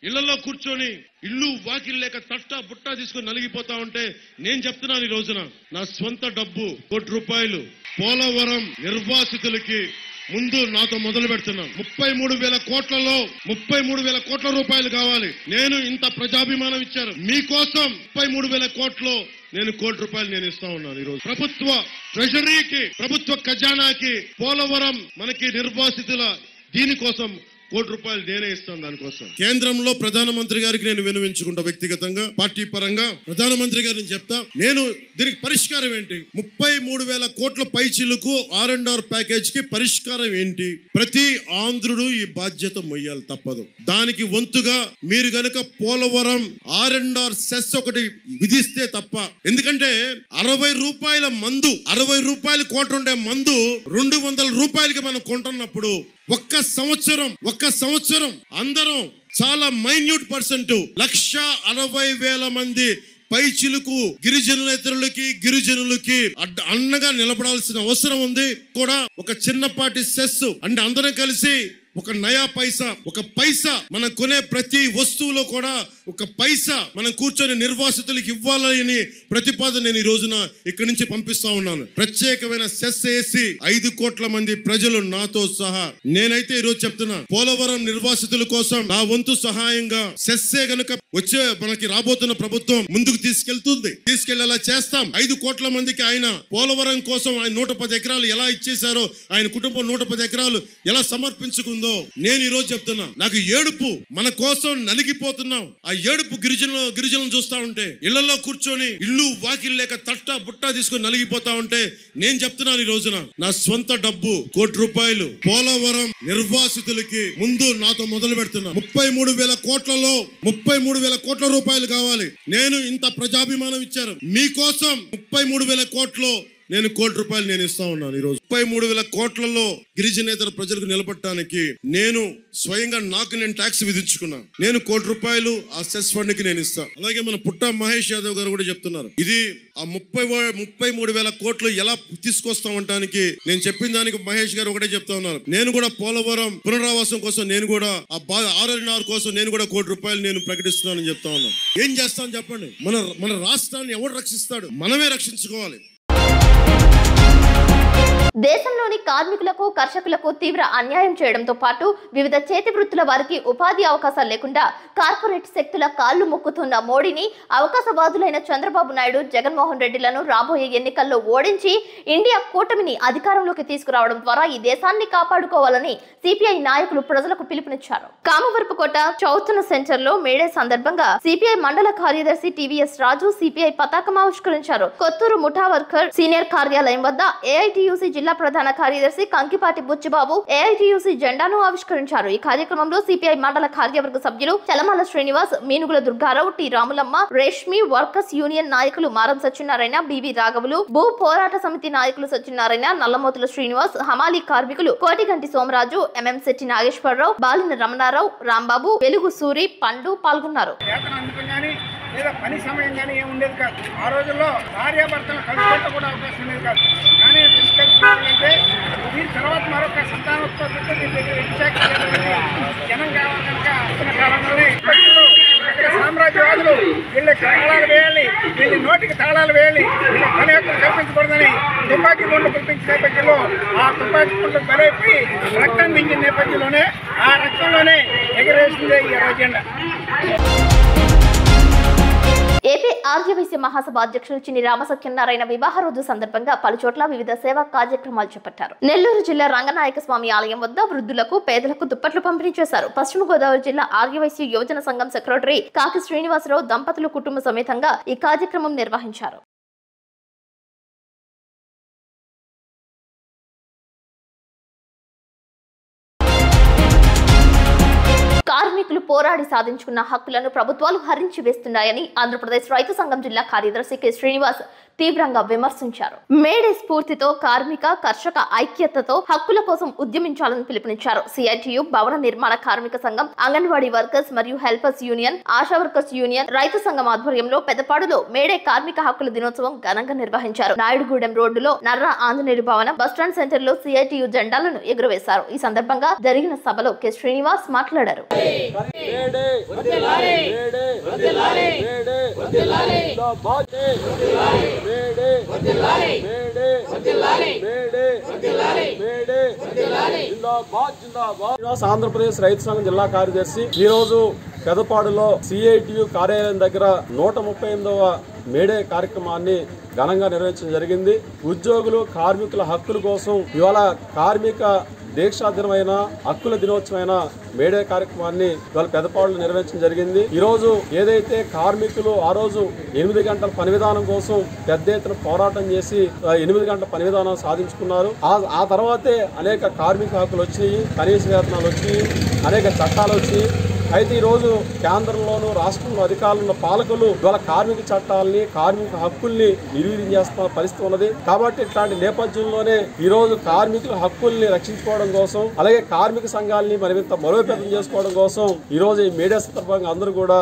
Speaker 10: ఇళ్లలో కూర్చొని ఇల్లు వాకిల్ లేక తట్టా బుట్టా తీసుకుని నలిగిపోతా ఉంటే నేను చెప్తున్నాను, ఈ రోజున నా స్వంత డబ్బు ₹1 కోటి పోలవరం నిర్వాసితులకి ముందు నాతో మొదలు పెడుతున్నాం. 33,000 కోట్లలో 33,000 కోట్ల రూపాయలు కావాలి. నేను ఇంత ప్రజాభిమానం ఇచ్చాను మీకోసం. 33,000 కోట్లు నేను ₹1 కోటి నేను ఇస్తా ఉన్నాను. ఈరోజు ప్రభుత్వ ట్రెజరీకి, ప్రభుత్వ ఖజానాకి పోలవరం మనకి నిర్వాసితుల దీనికోసం ₹1 కోటి నేనే ఇస్తాను. దానికోసం కేంద్రంలో ప్రధానమంత్రి గారికి నేను విన్నవించుకుంటా, వ్యక్తిగతంగా పార్టీ పరంగా ప్రధానమంత్రి గారిని చెప్తా. నేను దీనికి పరిష్కారం ఏంటి, 33,000 కోట్ల పైచిలకు R&R ప్యాకేజ్ కి పరిష్కారం ఏంటి? ప్రతి ఆంధ్రుడు ఈ బాధ్యత మొయ్యాలి, తప్పదు. దానికి వంతుగా మీరు గనక పోలవరం R&R సెస్ ఒకటి విధిస్తే తప్ప, ఎందుకంటే ₹60 మందు, ₹60 కోట్లు ఉండే మందు ₹200 మనం కొంటున్నప్పుడు ఒక్క సంవత్సరం అందరం చాలా మైన్యూట్ పర్సెంట్ 1,60,000 మంది పైచిలుకు గిరిజనులకి అన్నగా నిలబడాల్సిన అవసరం ఉంది. కూడా ఒక చిన్నపాటి సెస్ అంటే అందరం కలిసి ఒక నయా పైసా, ఒక పైసా మనం కొనే ప్రతి వస్తువులో కూడా ఒక పైసా మనం కూర్చొని నిర్వాసితులకు ఇవ్వాలని ప్రతిపాదన నేను ఈ రోజున ఇక్కడి నుంచి పంపిస్తా ఉన్నాను. ప్రత్యేకమైన సెస్ వేసి 5 కోట్ల మంది ప్రజలు నాతో సహా, నేనైతే ఈ రోజు చెప్తున్నా, పోలవరం నిర్వాసితుల కోసం నా వంతు సహాయంగా సెస్సే గనుక వచ్చే మనకి రాబోతున్న ప్రభుత్వం ముందుకు తీసుకెళ్లేలా చేస్తాం. 5 కోట్ల మందికి ఆయన పోలవరం కోసం ఆయన 110 ఎకరాలు ఎలా ఇచ్చేశారో, ఆయన కుటుంబం 110 ఎకరాలు ఎలా సమర్పించుకుందో లో నేను ఈ రోజు చెప్తున్నా, నాకు ఏడుపు, మన కోసం నలిగిపోతున్నాం. ఆ ఏడుపు గిరిజనులను చూస్తా ఉంటే, ఇళ్లలో కూర్చొని ఇల్లు వాకిల్ లేక తట్ట బుట్ట తీసుకొని నలిగిపోతా ఉంటే నేను చెప్తున్నాను, ఈ రోజున నా స్వంత డబ్బు ₹1 కోటి పోలవరం నిర్వాసితులకి ముందు నాతో మొదలు పెడుతున్నా. 33,000 కోట్లలో 33,000 కోట్ల రూపాయలు కావాలి. నేను ఇంత ప్రజాభిమానం ఇచ్చారు మీకోసం. 33,000 కోట్లు నేను ₹1 కోటి నేను ఇస్తా ఉన్నాను. ఈ రోజు 33,000 కోట్లలో గిరిజనేతర ప్రజలకు నిలబడటానికి నేను స్వయంగా నేను ట్యాక్స్ విధించుకున్నా. నేను ₹1 ఆ సెస్ ఫండ్ కి నేను ఇస్తా. అలాగే మన పుట్ట మహేష్ యాదవ్ గారు కూడా చెప్తున్నారు, ఇది ఆ 33,000 కోట్లు ఎలా తీసుకొస్తామంటానికి నేను చెప్పిన దానికి మహేష్ గారు ఒకటే చెప్తా ఉన్నారు. నేను కూడా పోలవరం పునరావాసం కోసం నేను కూడా ఆ RNR కోసం నేను కూడా ₹1 నేను ప్రకటిస్తున్నానని చెప్తా ఉన్నాను. ఏం చేస్తాను చెప్పండి? మన రాష్ట్రాన్ని ఎవరు రక్షిస్తాడు? మనమే రక్షించుకోవాలి.
Speaker 1: దేశంలోని కార్మికులకు, కర్షకులకు తీవ్ర అన్యాయం చేయడంతో పాటు వివిధ చేతి వృత్తుల వారికి ఉపాధి అవకాశాలు లేకుండా కార్పొరేట్ శక్తుల కాళ్లు మొక్కుతున్న మోడీని అవకాశవాదులైన చంద్రబాబు నాయుడు, జగన్మోహన్ రెడ్డిలను రాబోయే ఎన్నికల్లో ఓడించి ఇండియా కూటమిని అధికారంలోకి తీసుకురావడం ద్వారా ఈ దేశాన్ని కాపాడుకోవాలని సిపిఐ నాయకులు ప్రజలకు పిలుపునిచ్చారు. కామవరపుకోట చౌతున సెంటర్ లో మేడే సందర్భంగా సిపిఐ మండల కార్యదర్శి టీవీఎస్ రాజు సిపిఐ పతాకం ఆవిష్కరించారు. కొత్తూరు ముఠా వర్కర్ సీనియర్ కార్యాలయం వద్ద ఏఐటియుసి జిల్లా ప్రధాన కార్యదర్శి కంకిపాటి బుచ్చిబాబు ఏఐటియుసి జెండాను ఆవిష్కరించారు. ఈ కార్యక్రమంలో సిపిఐ మండల కార్యవర్గ సభ్యులు Chalamala Srinivas, Meenugula Durgarao, T Ramulamma, Reshmi, workers union నాయకులు మారం సత్యనారాయణ, బివి రాఘవులు, భూ పోరాట సమితి నాయకులు సత్యనారాయణ, నల్లమోతుల శ్రీనివాస్, హమాలీ కార్మికులు కోటిగంటి సోమరాజు, ఎంఎం శెట్టి నాగేశ్వరరావు, బాలిన రమణారావు, రాంబాబు, వెలుగు సూరి, పండు పాల్గొన్నారు.
Speaker 11: లేదా పని సమయం కానీ ఏమి ఉండేది కాదు. ఆ రోజుల్లో భార్యాభర్తలు కలుసుకోవడం కూడా అవకాశం ఉండేది కాదు. కానీ తీసుకెళ్తే దీని తర్వాత మరొక సంతానోత్పత్తితో దీని దగ్గర జనం కావాలి కనుక వచ్చిన కాలంలోనే సామ్రాజ్యవాదులు వీళ్ళ తాళాలు వేయాలి, వీళ్ళ నోటికి తాళాలు వేయాలి, వీళ్ళ పని హక్కులు కల్పించకూడదని తుపాకీ గుండ్లు కురిపించిన నేపథ్యంలో ఆ తుపాకీ గుండ్లు బలైపోయి రక్తం దించిన నేపథ్యంలోనే ఆ రక్తంలోనే ఎగరేసిందే ఈ ఎజెండా.
Speaker 1: ఏపీ ఆర్యవైశ్య మహాసభ అధ్యక్షులు చిన్ని రామసత్యనారాయణ వివాహ రోజు సందర్భంగా పలుచోట్ల వివిధ సేవా కార్యక్రమాలు చేపట్టారు. నెల్లూరు జిల్లా రంగనాయక స్వామి ఆలయం వద్ద వృద్ధులకు, పేదలకు దుప్పట్లు పంపిణీ చేశారు. పశ్చిమ గోదావరి జిల్లా ఆర్యవైశ్య యువజన సంఘం సెక్రటరీ కాకి శ్రీనివాసరావు దంపతులు కుటుంబ సమేతంగా ఈ కార్యక్రమం నిర్వహించారు. కార్మికులు పోరాడి సాధించుకున్న హక్కులను ప్రభుత్వాలు హరించి వేస్తున్నాయని ఆంధ్రప్రదేశ్ రైతు సంఘం జిల్లా కార్యదర్శి కె శ్రీనివాస్ తీవ్రంగా విమర్శించారు. మేడే స్ఫూర్తితో కార్మిక, కర్షక ఐక్యతతో హక్కుల కోసం ఉద్యమించాలని పిలుపునిచ్చారు. సిఐటియు, భవన నిర్మాణ కార్మిక సంఘం, అంగన్వాడీ వర్కర్స్ మరియు helpers union, ASHA workers union, రైతు సంఘం ఆధ్వర్యంలో పెద్దపాడులో మేడే కార్మిక హక్కుల దినోత్సవం ఘనంగా నిర్వహించారు. నాయుడుగూడెం రోడ్డులో నర్రా ఆంజనేయులు భవనం, బస్టాండ్ సెంటర్ లో సిఐటియు జెండాలను ఎగురవేశారు. ఈ సందర్భంగా జరిగిన సభలో కె శ్రీనివాస్ మాట్లాడారు.
Speaker 12: ఆంధ్రప్రదేశ్ రైతు సంఘం జిల్లా కార్యదర్శి ఈ రోజు పెదపాడులో సిఐటియు కార్యాలయం దగ్గర 138వ మేడే కార్యక్రమాన్ని ఘనంగా నిర్వహించడం జరిగింది. ఉద్యోగులు, కార్మికుల హక్కుల కోసం ఇవాళ కార్మిక దీక్షా దినమైన, హక్కుల దినోత్సవమైన మేడే కార్యక్రమాన్ని ఇవాళ పెదపాడులో నిర్వహించడం జరిగింది. ఈ రోజు ఏదైతే కార్మికులు ఆ రోజు 8 గంటల పని విధానం కోసం పెద్ద ఎత్తున పోరాటం చేసి 8 గంటల పని విధానం సాధించుకున్నారు. ఆ తర్వాతే అనేక కార్మిక హక్కులు వచ్చినాయి, కనీస వేతనాలు వచ్చినాయి, అనేక చట్టాలు వచ్చినాయి. అయితే ఈ రోజు కేంద్రంలోనూ రాష్ట్రంలో అధికారులు ఉన్న పాలకులు ఇవాళ కార్మిక చట్టాలని, కార్మిక హక్కుల్ని నిర్వీర్యం చేస్తున్న పరిస్థితి ఉన్నది. కాబట్టి ఇట్లాంటి నేపథ్యంలోనే ఈ రోజు కార్మికుల హక్కుల్ని రక్షించుకోవడం కోసం, అలాగే కార్మిక సంఘాలని మరింత బలోపేతం చేసుకోవడం కోసం ఈ రోజు ఈ మేడే సందర్భంగా అందరూ కూడా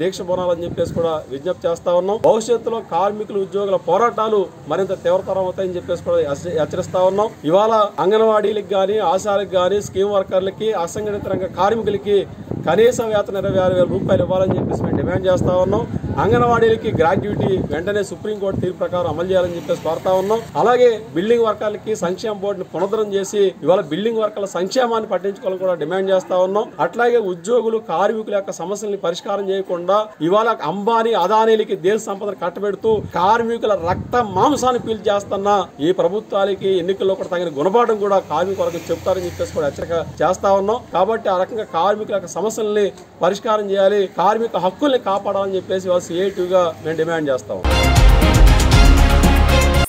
Speaker 12: దీక్ష బోనాలని చెప్పేసి కూడా విజ్ఞప్తి చేస్తా ఉన్నాం. భవిష్యత్తులో కార్మికుల, ఉద్యోగుల పోరాటాలు మరింత తీవ్రతరం అవుతాయని చెప్పేసి కూడా హెచ్చరిస్తా ఉన్నాం. ఇవాళ అంగన్వాడీలకు గానీ, ఆశాలకు గానీ, స్కీమ్ వర్కర్లకి, అసంఘటిత రంగ కార్మికులకి కనీస వేతన 26,000 రూపాయలు ఇవ్వాలని చెప్పేసి మేము డిమాండ్ చేస్తా ఉన్నాం. అంగన్వాడీలకి గ్రాడ్యుటీ వెంటనే సుప్రీంకోర్టు తీర్పు ప్రకారం అమలు చేయాలని చెప్పేసి కోరుతా ఉన్నాం. అలాగే బిల్డింగ్ వర్కర్లకి సంక్షేమ బోర్డుని పునరుద్ధరణ చేసి ఇవాళ బిల్డింగ్ వర్కర్ల సంక్షేమాన్ని పట్టించుకోవాలని కూడా డిమాండ్ చేస్తా ఉన్నాం. అట్లాగే ఉద్యోగులు కార్మికుల యొక్క సమస్యల్ని పరిష్కారం చేయకుండా ఇవాళ అంబానీ అదానీలకి దేశ సంపదను కట్టబెడుతూ కార్మికుల రక్త మాంసాన్ని పీల్ చేస్తున్న ఈ ప్రభుత్వాలకి ఎన్నికల్లో కూడా తగిన గుణపాఠం కూడా కార్మిక వర్గం చెప్తారని చెప్పేసి కూడా హెచ్చరిక చేస్తా ఉన్నాం. కాబట్టి ఆ రకంగా కార్మికుల యొక్క సమస్యల్ని పరిష్కారం చేయాలి, కార్మిక హక్కుల్ని కాపాడాలని చెప్పేసి వాళ్ళు సిఐటిగా మేము డిమాండ్ చేస్తాం.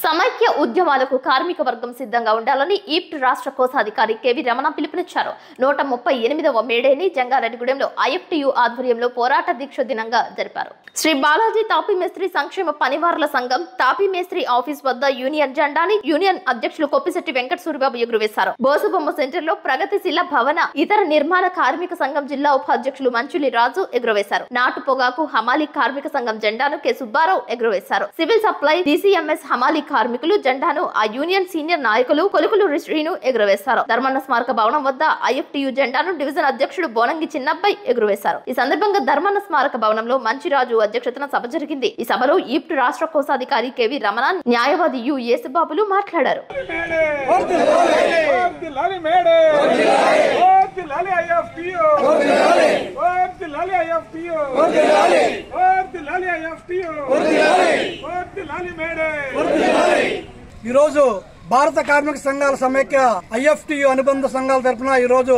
Speaker 1: సమైక్య ఉద్యమాలకు కార్మిక వర్గం సిద్ధంగా ఉండాలని ఈప్ట్ రాష్ట్ర కోశాధికారి కెవి రమణ పిలుపునిచ్చారు. 138వ మేడేని జంగారెడ్డిగూడెంలో ఐఎఫ్టియు ఆధ్వర్యంలో పోరాట దీక్ష దినంగా జరిపారు. శ్రీ బాలాజీ తాపీ మేస్త్రి సంక్షేమ పనివారుల సంఘం తాపీ మేస్త్రి ఆఫీస్ వద్ద యూనియన్ జెండాని యూనియన్ అధ్యక్షులు కొప్పిశెట్టి వెంకట సూరిబాబు ఎగురవేశారు. బోసుబొమ్మ సెంటర్ లో ప్రగతిశీల భవన ఇతర నిర్మాణ కార్మిక సంఘం జిల్లా ఉపాధ్యక్షులు మంచులి రాజు ఎగురవేశారు. నాటు పొగాకు హమాలీ కార్మిక సంఘం జెండాను కె సుబ్బారావు ఎగురవేశారు. సివిల్ సప్లై డిసిఎంఎస్ హమాలీ కార్మికులు జెండాను ఆ యూనియన్ సీనియర్ నాయకులు కొలుకులు శ్రీను ఎగురవేశారు. ధర్మన్న స్మారక భవనం వద్ద ఐఎఫ్టియు జెండాను డివిజన్ అధ్యక్షుడు బోనంగి చిన్నబ్బాయి ఎగురవేశారు. ఈ సందర్భంగా ధర్మన్న స్మారక భవనంలో మంచిరాజు అధ్యక్షతన సభ జరిగింది. ఈ సభలో ఈప్ట్ రాష్ట్ర కోశాధికారి కెవి రమణ, న్యాయవాది యు యేసుబాబులు మాట్లాడారు.
Speaker 13: ఈరోజు భారత కార్మిక సంఘాల సమైక్య ఐఎఫ్టియు అనుబంధ సంఘాల తరఫున ఈరోజు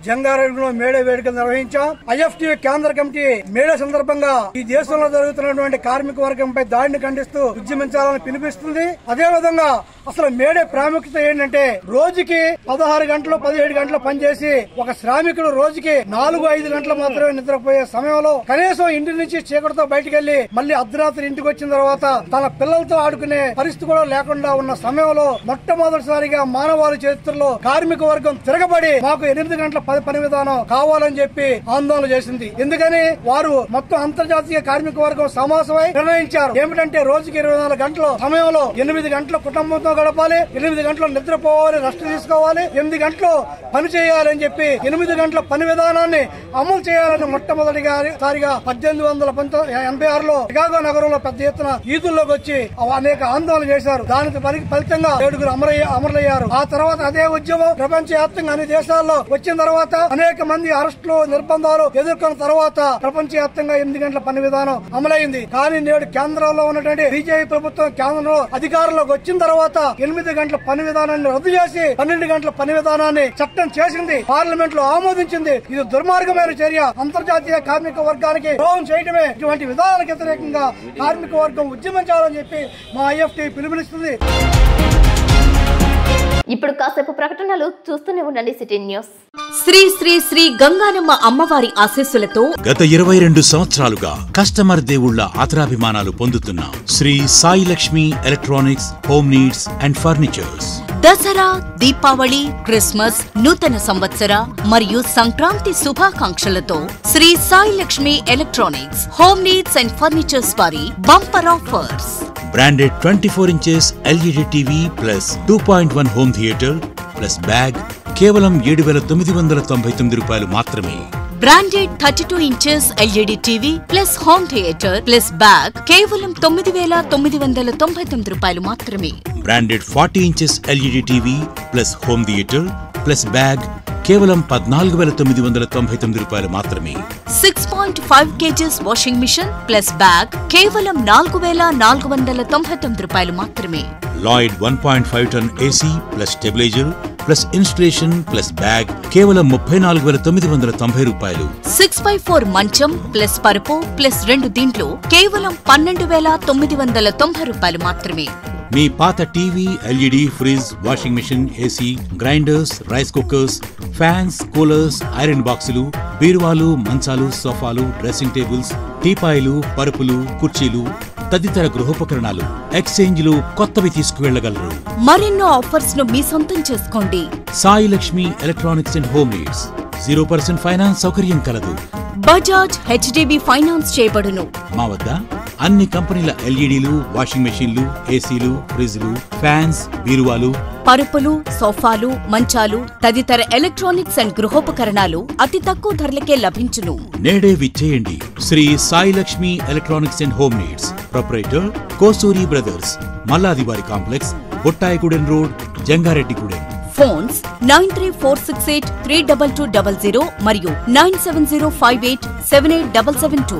Speaker 13: జంగారెడ్డిలో మేడే వేడుకలు నిర్వహించాం. ఐఎఫ్టియు కేంద్ర కమిటీ మేడే సందర్భంగా ఈ దేశంలో జరుగుతున్నటువంటి కార్మిక వర్గంపై దాడిని ఖండిస్తూ ఉద్యమించాలని పిలుపుస్తుంది. అదేవిధంగా అసలు మేడే ప్రాముఖ్యత ఏంటంటే రోజుకి 16 గంటలు 17 గంటలు పనిచేసి ఒక శ్రామికుడు రోజుకి 4-5 గంటలు మాత్రమే నిద్రపోయే సమయంలో కనీసం ఇంటి నుంచి చీకటితో బయటకు వెళ్లి మళ్లీ అర్ధరాత్రి ఇంటికి వచ్చిన తర్వాత తన పిల్లలతో ఆడుకునే పరిస్థితి కూడా లేకుండా ఉన్న సమయంలో మొట్టమొదటిసారిగా మానవాళి చరిత్రలో కార్మిక వర్గం తిరగబడి మాకు 8 గంటల పని విధానం కావాలని చెప్పి ఆందోళన చేసింది. ఎందుకని వారు మొత్తం అంతర్జాతీయ కార్మిక వర్గం సమావేశమై నిర్ణయించారు. ఏమిటంటే రోజుకి 24 గంటల సమయంలో 8 గంటల కుటుంబంతో గడపాలి, 8 గంటలు నిద్రపోవాలి, రెస్ట్ తీసుకోవాలి, 8 గంటలు పని చేయాలని చెప్పి 8 గంటల పని విధానాన్ని అమలు చేయాలని మొట్టమొదటిసారిగా 1886లో చికాగో నగరంలో పెద్ద ఎత్తున ఈదుల్లోకి వచ్చి అనేక ఆందోళన చేశారు. దానికి ఫలితంగా 7 అమరులయ్యారు. ఆ తర్వాత అదే ఉద్యమం ప్రపంచవ్యాప్తంగా అన్ని దేశాల్లో వచ్చిన తర్వాత అనేక మంది అరెస్టులు నిర్బంధాలు ఎదుర్కొన్న తర్వాత ప్రపంచవ్యాప్తంగా 8 గంటల పని విధానం అమలైంది. కానీ నేడు కేంద్రంలో ఉన్నటువంటి బీజేపీ ప్రభుత్వం కేంద్రంలో అధికారంలోకి వచ్చిన తర్వాత 8 గంటల పని విధానాన్ని రద్దు చేసి 12 గంటల పని విధానాన్ని చట్టం చేసింది, పార్లమెంట్ లో ఆమోదించింది. ఇది దుర్మార్గమైన చర్య. అంతర్జాతీయ కార్మిక వర్గానికి ద్రోహం చేయడమే. ఇటువంటి విధానాలకు వ్యతిరేకంగా కార్మిక వర్గం ఉద్యమించాలని చెప్పి మా ఐఎఫ్టీ పిలుపునిస్తుంది.
Speaker 1: ఇప్పుడు కాసేపు ప్రకటనలు చూస్తూనే ఉండండి సిటీ న్యూస్.
Speaker 14: శ్రీ శ్రీ శ్రీ గంగానమ్మ అమ్మవారి ఆశీస్సులతో
Speaker 2: గత 22 సంవత్సరాలుగా కస్టమర్ దేవుళ్ల ఆదరాభిమానాలు పొందుతున్న Shri Sai Lakshmi electronics home needs and furnitures
Speaker 14: Dasara, Deepavali, Christmas, నూతన సంవత్సర మరియు సంక్రాంతి శుభాకాంక్షలతో Shri Sai Lakshmi electronics home needs and furnitures వారి bumper offers.
Speaker 2: Branded 24 inches LED TV plus 2.1 home theatre plus bag కేవలం 7,999 రూపాయలు మాత్రమే.
Speaker 14: Branded 32 inches LED TV plus home theatre plus bag కేవలం 9,999 రూపాయలు మాత్రమే.
Speaker 2: Branded 40 inches LED TV plus home theatre plus bag కేవలం 14,999 రూపాయలు మాత్రమే.
Speaker 14: 6.5 kgs washing machine plus bag కేవలం 4,499 రూపాయలు మాత్రమే.
Speaker 2: Lloyd 1.5 ton AC plus stabiliser plus installation plus bag కేవలం 34,990 రూపాయలు.
Speaker 14: 6x4 మంచం ప్లస్ పరుపు ప్లస్ 2 దిండ్లు కేవలం 12,990 రూపాయలు మాత్రమే.
Speaker 2: మీ పాత TV, LED, fridge, washing machine, AC, grinders, rice cookers, fans, coolers, iron బాక్సులు, బీరువాలు, మంచాలు, సోఫాలు, డ్రెస్సింగ్ టేబుల్స్, టీపాయిలు, పరుపులు, కుర్చీలు తదితర గృహోపకరణాలు ఎక్స్చేంజ్లు కొత్తవి తీసుకువెళ్లగలరు.
Speaker 14: మరెన్నో ఆఫర్స్ ను మీ సొంతం చేసుకోండి.
Speaker 2: Sai Lakshmi electronics and home needs, 0% finance సౌకర్యం కలదు.
Speaker 14: బజాజ్ హెచ్డిబి ఫైనాన్స్ చేయబడును.
Speaker 2: మా వద్ద అన్ని కంపెనీల ఎల్ఈడీలు, వాషింగ్ మెషీన్లు, ఏసీలు, ఫ్రిజ్లు, ఫ్యాన్స్, బీరువాలు,
Speaker 14: పరుపులు, సోఫాలు, మంచాలు తదితర ఎలక్ట్రానిక్స్ అండ్ గృహోపకరణాలు అతి తక్కువ ధరలకే లభించును.
Speaker 2: నేడే విచ్చేయండి. Shri Sai Lakshmi electronics and home needs, proprietor Kosuri brothers, Malladivari complex, Bottayigudem road, Jangareddigudem.
Speaker 14: Phones 9346832200 మరియు 9705878772.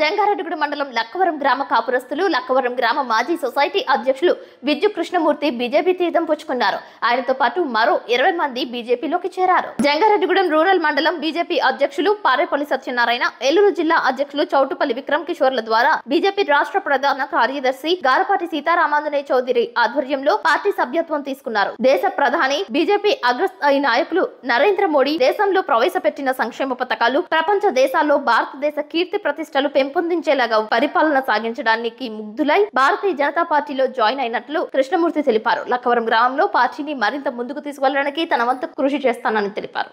Speaker 1: జంగారెడ్డిగూడెం మండలం లక్కవరం గ్రామ కాపురస్తులు, లక్కవరం గ్రామ మాజీ సొసైటీ అధ్యక్షులు విద్యు కృష్ణమూర్తి బీజేపీ తీర్థం పుచ్చుకున్నారు. ఆయనతో పాటు మరో 20 మంది బీజేపీలోకి చేరారు. జంగారెడ్డిగూడెం రూరల్ మండలం బీజేపీ అధ్యక్షులు పారేపల్లి సత్యనారాయణ, ఏలూరు జిల్లా అధ్యక్షులు చౌటుపల్లి విక్రమ్ కిషోర్ల ద్వారా బీజేపీ రాష్ట్ర ప్రధాన కార్యదర్శి గారపాటి సీతారామాంజనేయ చౌదరి ఆధ్వర్యంలో పార్టీ సభ్యత్వం తీసుకున్నారు. దేశ ప్రధాని, బీజేపీ అగ్రస్థాయి నాయకులు నరేంద్ర మోడీ దేశంలో ప్రవేశపెట్టిన సంక్షేమ పథకాలు ప్రపంచ దేశాల్లో భారతదేశ కీర్తి ప్రతిష్టలు పెంపొందించేలాగా పరిపాలన సాగించడానికి ముగ్ధులై భారతీయ జనతా పార్టీలో జాయిన్ అయినట్లు కృష్ణమూర్తి తెలిపారు. లక్కవరం గ్రామంలో పార్టీని మరింత ముందుకు తీసుకెళ్లడానికి తన వంతు కృషి చేస్తానని తెలిపారు.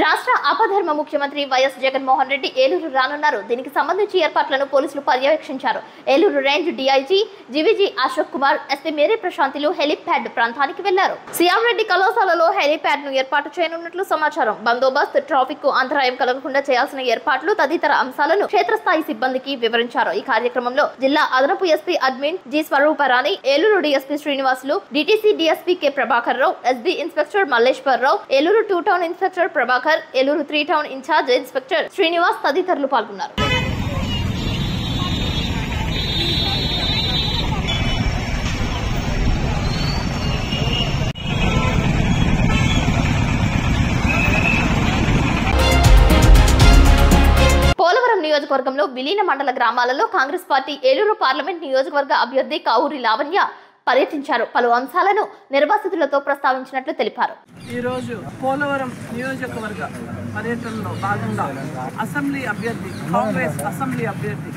Speaker 1: రాష్ట్ర అపధర్మ ముఖ్యమంత్రి వైఎస్ జగన్మోహన్ రెడ్డి ఏలూరు రానున్నారు. దీనికి సంబంధించి ఏర్పాట్లను పోలీసులు పర్యవేక్షించారు. Eluru range DIG GVG Ashok Kumar, SP Mary ప్రశాంతిలు హెలిప్యాడ్ ప్రాంతానికి వెళ్లారు. సిఎం రెడ్డి కళాశాలలో హెలిప్యాడ్ ను ఏర్పాటు చేయనున్నట్లు సమాచారం. బందోబస్తు, ట్రాఫిక్ కు అంతరాయం కలగకుండా చేయాల్సిన ఏర్పాట్లు తదితర అంశాలను క్షేత్రస్థాయి సిబ్బందికి వివరించారు. ఈ కార్యక్రమంలో జిల్లా అదనపు SP admin G Swaruparani, Eluru DSP Srinivasulu, DTC DSP K Prabhakar Rao, SB inspector Malleswar Rao, Eluru 2 town inspector Prabhakar, Eluru 3 town incharge inspector Srinivas తదితరులు పాల్గొన్నారు. పోలవరం నియోజకవర్గంలో విలీన మండల గ్రామాలలో కాంగ్రెస్ పార్టీ ఏలూరు పార్లమెంట్ నియోజకవర్గ అభ్యర్థి కావూరి లావణ్య పర్యటించారు. పలు అంశాలను నిర్వాసితులతో ప్రస్తావించినట్లు తెలిపారు.
Speaker 15: ఈరోజు పోలవరం నియోజకవర్గ పర్యటనలో భాగంగా అసెంబ్లీ అభ్యర్థి, కాంగ్రెస్ అసెంబ్లీ అభ్యర్థి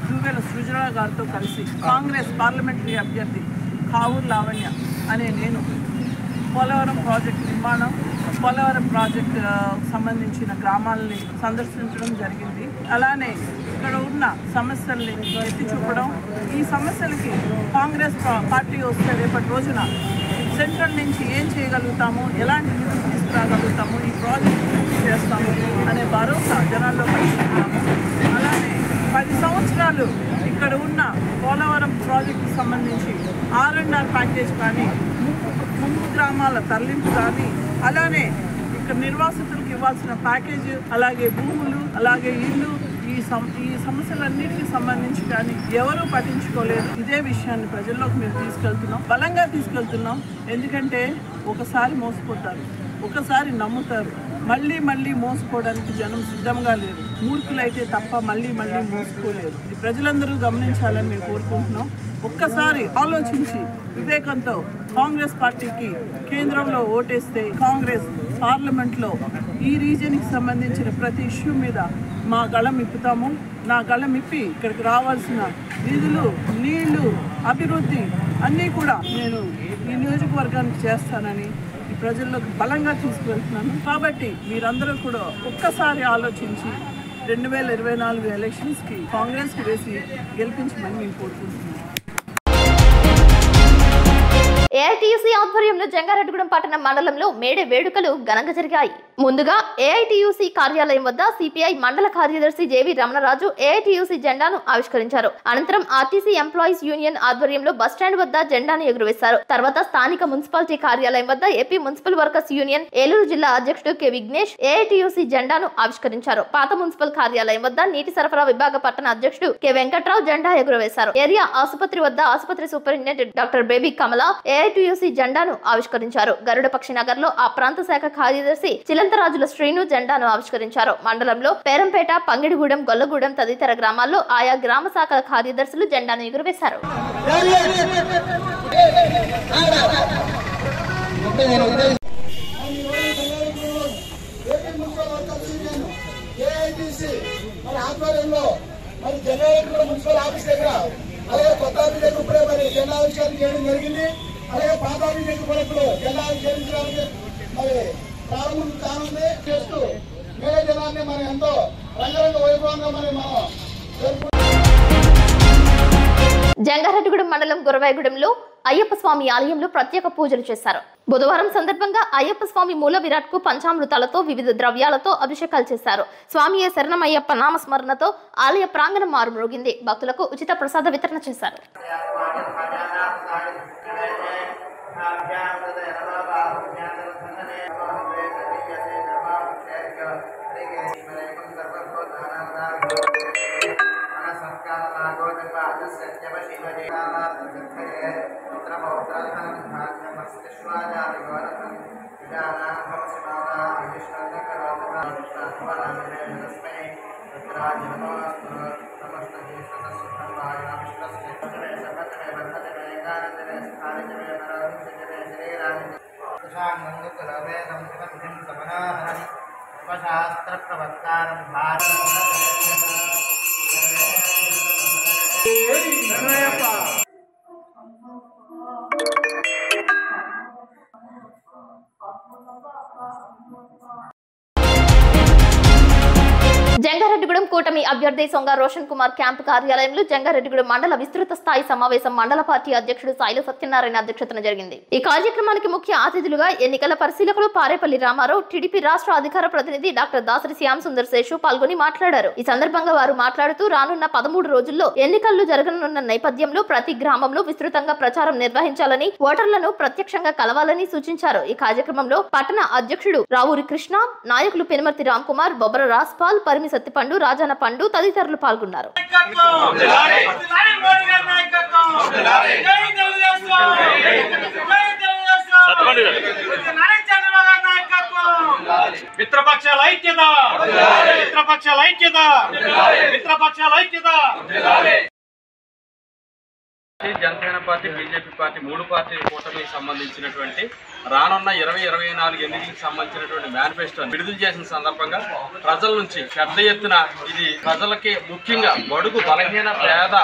Speaker 15: దువ్వెల సృజన గారితో కలిసి కాంగ్రెస్ పార్లమెంటరీ అభ్యర్థి కావూరి లావణ్య అనే నేను పోలవరం ప్రాజెక్టు నిర్మాణం, పోలవరం ప్రాజెక్టు సంబంధించిన గ్రామాలని సందర్శించడం జరిగింది. అలానే ఇక్కడ ఉన్న సమస్యల్ని ఎత్తి చూపడం, ఈ సమస్యలకి కాంగ్రెస్ పార్టీ వస్తే రేపటి రోజున సెంట్రల్ నుంచి ఏం చేయగలుగుతాము, ఎలాంటి నిధులు తీసుకురాగలుగుతాము, ఈ ప్రాజెక్టు పూర్తి చేస్తాము అనే భరోసా జనాల్లో కలుగుతున్నాము. అలానే 10 సంవత్సరాలు ఇక్కడ ఉన్న పోలవరం ప్రాజెక్టుకి సంబంధించి R&R ప్యాకేజ్ కానీ, ముంపు గ్రామాల తరలింపు కానీ, అలానే ఇక్కడ నిర్వాసితులకు ఇవ్వాల్సిన ప్యాకేజ్, అలాగే భూములు, అలాగే ఇల్లు, ఈ సమస్యలన్నిటికీ సంబంధించి కానీ ఎవరూ పట్టించుకోలేదు. ఇదే విషయాన్ని ప్రజల్లోకి మేము తీసుకెళ్తున్నాం, బలంగా తీసుకెళ్తున్నాం. ఎందుకంటే ఒకసారి మోసపోతారు, ఒకసారి నమ్ముతారు, మళ్ళీ మళ్ళీ మోసపోవడానికి జనం సిద్ధంగా లేరు. మూర్ఖులైతే తప్ప మళ్ళీ మళ్ళీ మోసపోలేరు. ఇది ప్రజలందరూ గమనించాలని మేము కోరుకుంటున్నాం. ఒక్కసారి ఆలోచించి వివేకంతో కాంగ్రెస్ పార్టీకి కేంద్రంలో ఓటేస్తే కాంగ్రెస్ పార్లమెంట్లో ఈ రీజియన్కి సంబంధించిన ప్రతి ఇష్యూ మీద మా గళం ఇప్పుతాము. నా గళం ఇప్పి ఇక్కడికి రావాల్సిన నిధులు, నీళ్లు, అభివృద్ధి అన్నీ కూడా నేను ఈ నియోజకవర్గానికి చేస్తానని ప్రజల్లోకి బలంగా తీసుకువెళ్తున్నాను. కాబట్టి మీరందరూ కూడా ఒక్కసారి ఆలోచించి 2024 ఎలక్షన్స్కి కాంగ్రెస్కి వేసి గెలిపించమని మేము కోరుకుంటున్నాను.
Speaker 1: ఏఐటీయూసీ ఆధ్వర్యంలో జంగారెడ్డిగూడెం పట్టణ మండలంలో మేడే వేడుకలు ఘనంగా జరిగాయి. ముందుగా ఏఐటీయూసీ కార్యాలయం వద్ద సిపిఐ మండల కార్యదర్శి జేవి రమణరాజు ఏఐటీయూసీ జెండాను ఆవిష్కరించారు. అనంతరం ఆర్టీసీ ఎంప్లాయీస్ యూనియన్ ఆధ్వర్యంలో బస్టాండ్ వద్ద జెండాను ఎగురవేశారు. తర్వాత స్థానిక మున్సిపాలిటీ కార్యాలయం వద్ద AP municipal workers union Eluru జిల్లా అధ్యక్షుడు కె విఘ్నేష్ ఏఐటీయూసీ జెండాను ఆవిష్కరించారు. పాత మున్సిపల్ కార్యాలయం వద్ద నీటి సరఫరా విభాగ పట్టణ అధ్యక్షుడు కె వెంకట్రావు జెండా ఎగురవేశారు. ఏరియా ఆసుపత్రి వద్ద ఆసుపత్రి సూపరింటెండెంట్ డాక్టర్ బేబీ కమల ఏఐటీయూసీ జెండాను ఆవిష్కరించారు. గరుడ పక్షినగర్ లో ఆ ప్రాంత శాఖ కార్యదర్శి చిలంతరాజుల శ్రీను జెండాను ఆవిష్కరించారు. మండలంలో పేరంపేట, పంగిడిగూడెం, గొల్లగూడెం తదితర గ్రామాల్లో ఆయా గ్రామ శాఖల కార్యదర్శులు జెండాను ఎగురవేశారు.
Speaker 11: మున్సిపల్ ఆఫీస్ దగ్గర అలాగే కొత్త ఆఫీస్ దగ్గర ఇప్పుడే మరి జెండా ఆవిష్కరణ చేయడం జరిగింది. అలాగే పాత ఆఫీస్ దగ్గర కూడా ఇప్పుడు జెండా ఆవిష్కరించడానికి మరి ప్రారంభం కానుంది. చేస్తూ మేడే జనాన్ని మనం ఎంతో రంగరంగ వైభవంగా మనం
Speaker 1: జంగారెడ్డిగూడెం మండలం గురవాయగూడెంలో అయ్యప్ప స్వామి ఆలయంలో ప్రత్యేక పూజలు చేశారు. బుధవారం సందర్భంగా అయ్యప్ప స్వామి మూల విరాట్ కు పంచామృతాలతో వివిధ ద్రవ్యాలతో అభిషేకాలు చేశారు. స్వామి శరణమయ్యప్ప నామస్మరణతో ఆలయ ప్రాంగణం మారుమ్రోగింది. భక్తులకు ఉచిత ప్రసాద వితరణ చేశారు. జంగారెడ్డిగూడెం కూటమి అభ్యర్థి సొంగ రోషన్ కుమార్ క్యాంపు కార్యాలయంలో జంగారెడ్డిగూడెం మండల విస్తృత స్థాయి సమావేశం మండల పార్టీ అధ్యక్షుడు సాయిలు సత్యనారాయణ అధ్యక్షతన జరిగింది. ఈ కార్యక్రమానికి ముఖ్య అతిథులుగా ఎన్నికల పరిశీలకులు పారేపల్లి రామారావు, టీడీపీ రాష్ట్ర అధికార ప్రతినిధి డాక్టర్ దాసరి శ్యామ్ సుందర్ శేషు పాల్గొని మాట్లాడారు. ఈ సందర్భంగా వారు మాట్లాడుతూ రానున్న 13 రోజుల్లో ఎన్నికలు జరగనున్న నేపథ్యంలో ప్రతి గ్రామంలో విస్తృతంగా ప్రచారం నిర్వహించాలని, ఓటర్లను ప్రత్యక్షంగా కలవాలని సూచించారు. ఈ కార్యక్రమంలో పట్టణ అధ్యక్షుడు రావూరి కృష్ణ, నాయకులు పెనుమర్తి రామ్ కుమార్, బొబ్బర రాస్పాల్, పరిమి సత్తిపండు, రాజన్న పండు తదితరులు పాల్గొన్నారు.
Speaker 16: మిత్రపక్షాల ఐక్యత, మిత్రపక్షాల ఐక్యత, మిత్రపక్షాల ఐక్యత. జనసేన పార్టీ, బీజేపీ పార్టీ 3 పార్టీల కూటమికి సంబంధించినటువంటి రానున్న 2024 ఎన్నికలకు సంబంధించినటువంటి మేనిఫెస్టోని విడుదల చేసిన సందర్భంగా ప్రజల నుంచి పెద్ద ఎత్తున ఇది ప్రజలకి ముఖ్యంగా బడుగు బలహీన పేద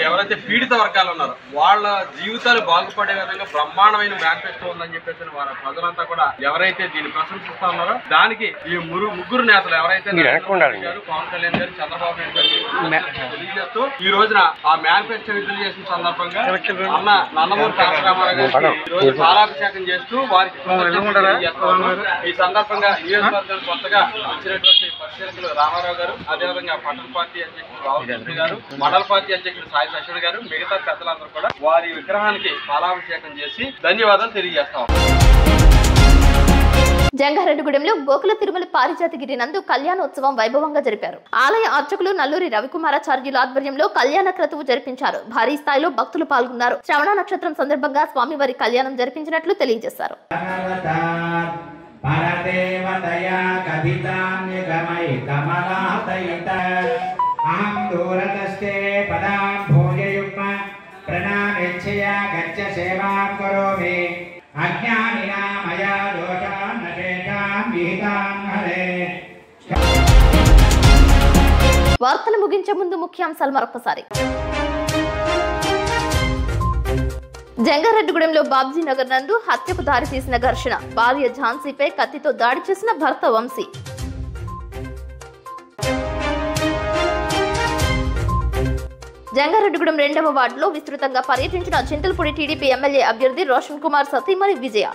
Speaker 16: ఎవరైతే పీడిత వర్గాలు ఉన్నారో వాళ్ళ జీవితాలు బాగుపడే విధంగా బ్రహ్మాండమైన మేనిఫెస్టో ఉందని చెప్పేసి వారు ప్రజలంతా కూడా ఎవరైతే దీన్ని ప్రశంసిస్తా ఉన్నారో దానికి ఈ ముగ్గురు నేతలు ఎవరైతే పవన్ కళ్యాణ్ గారు, చంద్రబాబు నాయుడు గారు తెలియజేస్తూ ఈ రోజున ఆ మేనిఫెస్టో విడుదల చేసిన సందర్భంగా అన్న నందమూరి తారకరామారావు గారికి ఈ రోజు పాలాభిషేకం చేస్తూ వారికి ఈ సందర్భంగా నియోజకవర్గం కొత్తగా వచ్చినటువంటి పరిశీలకులు రామారావు గారు, అదేవిధంగా పట్టణ పార్టీ అధ్యక్షుడు రావుకృష్ణ గారు, మండల పార్టీ అధ్యక్షుడు సాయి లక్ష్మణ్ గారు, మిగతా పెద్దలందరూ కూడా వారి విగ్రహానికి పాలాభిషేకం చేసి ధన్యవాదాలు తెలియజేస్తాం.
Speaker 1: జంగారెడ్డిగూడెంలో గోకుల తిరుమల పారిజాతగిరి నందు కళ్యాణోత్సవం వైభవంగా జరిపారు. ఆలయ అర్చకులు నల్లూరి రవికుమారాచార్యుల ఆధ్వర్యంలో కళ్యాణ క్రతువు జరిపించారు. భారీ స్థాయిలో భక్తులు పాల్గొన్నారు. శ్రవణ నక్షత్రం సందర్భంగా స్వామివారి కళ్యాణం జరిపించినట్లు తెలియజేశారు. వార్తలు ముగించే ముందు ముఖ్యాంశాలు మరొకసారి. జంగారెడ్డిగూడెంలో బాబ్జీ నగర్ నందు హత్యకు దారి తీసిన ఘర్షణ. భార్య ఝాన్సీపై కత్తితో దాడి చేసిన భర్త వంశీ. జంగారెడ్డిగూడెం 2వ వార్డులో విస్తృతంగా పర్యటించిన చింతలపూడి టీడీపీ ఎమ్మెల్యే అభ్యర్థి రోషన్ కుమార్ సతీమణి విజయ.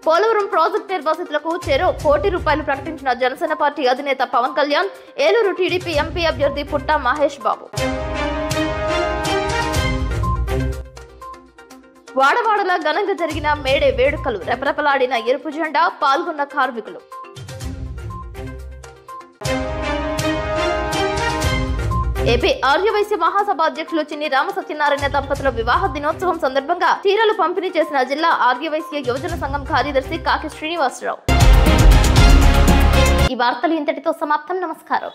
Speaker 1: పోలవరం ప్రాజెక్టు నిర్వాసితులకు చెరో ₹1 కోటి ప్రకటించిన జనసేన పార్టీ అధినేత పవన్ కళ్యాణ్. ఏలూరు టీడీపీ ఎంపీ అభ్యర్థి పుట్టా మహేష్ బాబు. వాడవాడలా ఘనంగా జరిగిన మేడే వేడుకలు. రెపరెపలాడిన ఎరుపు జెండా. పాల్గొన్న కార్మికులు. ఏపీ ఆర్యవైశ్య మహాసభ అధ్యక్షులు చిన్ని రామసత్యనారాయణ దంపతుల వివాహ దినోత్సవం సందర్భంగా చీరలు పంపిణీ చేసిన జిల్లా ఆర్యవైశ్య యువజన సంఘం కార్యదర్శి కాకి శ్రీనివాసరావు. ఈ వార్తలు ఇంతటితో సమాప్తం. నమస్కారం.